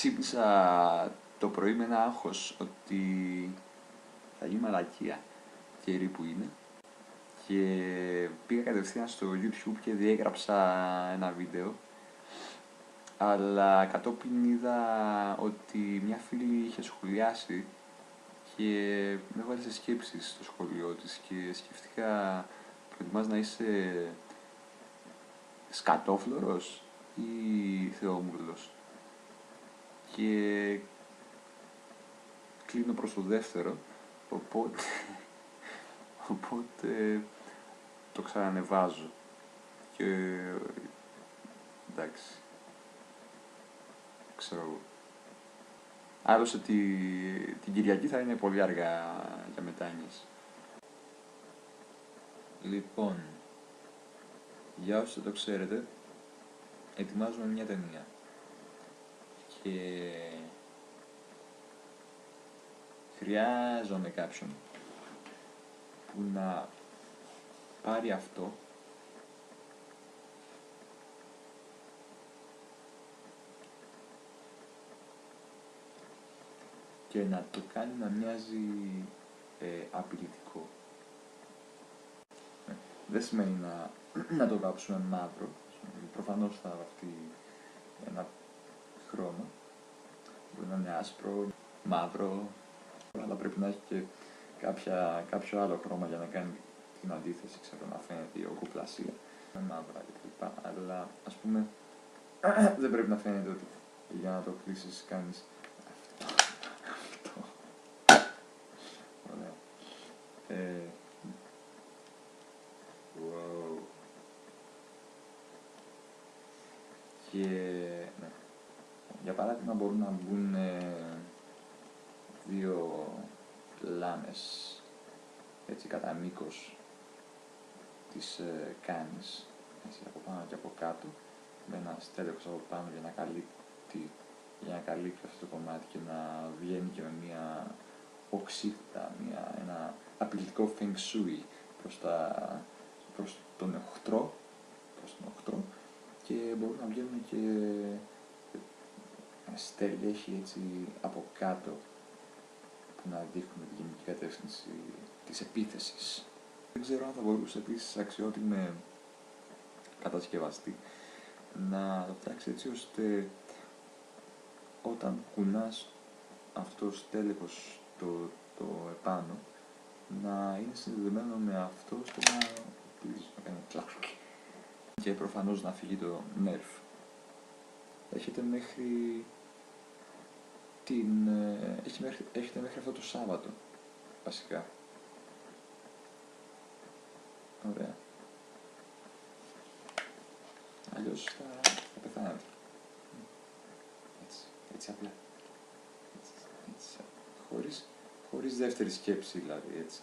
Ξύπνησα το πρωί με ένα άγχος ότι θα γίνει μαλακία, καιρή που είναι, και πήγα κατευθείαν στο YouTube και διέγραψα ένα βίντεο, αλλά κατόπιν είδα ότι μια φίλη είχε σχολιάσει και με έβαλε σε σκέψεις στο σχολείο της και σκέφτηκα, προτιμάς να είσαι σκατόφλωρος ή θεόμουρλος? Και κλείνω προς το δεύτερο, οπότε το ξανανεβάζω και εντάξει, ξέρω εγώ. Άλλωστε την Κυριακή θα είναι πολύ αργά για μετάνοιες. Λοιπόν, για όσοι δεν το ξέρετε, ετοιμάζουμε μια ταινία και χρειάζομαι κάποιον που να πάρει αυτό και να το κάνει να μοιάζει απειλητικό. Δεν σημαίνει να το βάψουμε μαύρο, προφανώς θα βαφτεί ένα χρώμα, μπορεί να είναι άσπρο, μαύρο, αλλά πρέπει να έχει και κάποιο άλλο χρώμα για να κάνει την αντίθεση, ξέρω, να φαίνεται η ογκοπλασία με μαύρα κτλ. Αλλά ας πούμε δεν πρέπει να φαίνεται ότι για να το κλείσεις κάνεις αυτό. Ωραία. Wow. Και ναι. Για παράδειγμα μπορούν να μπουν δύο λάμες έτσι κατά μήκος της κάνης, έτσι από πάνω και από κάτω, με ένα στέλεχος από πάνω για να καλύπτει αυτό το κομμάτι και να βγαίνει και με μια οξύτητα, ένα απειλητικό feng shui προς τον οχτρό, και μπορούν να βγαίνουν και στελέχη έτσι από κάτω που να δείχνουν τη γενική κατεύθυνση της επίθεσης. Δεν ξέρω αν θα μπορούσε επίσης αξιότιμε κατασκευαστή να το φτιάξει έτσι ώστε όταν κουνάς αυτό το στέλεχος το επάνω να είναι συνδεδεμένο με αυτό ώστε να κάνει κλακ και προφανώς να φύγει το nerf. Έχετε μέχρι αυτό το Σάββατο, βασικά. Ωραία. Αλλιώς θα πεθάνετε. Έτσι απλά. Έτσι. Χωρίς δεύτερη σκέψη, δηλαδή, έτσι.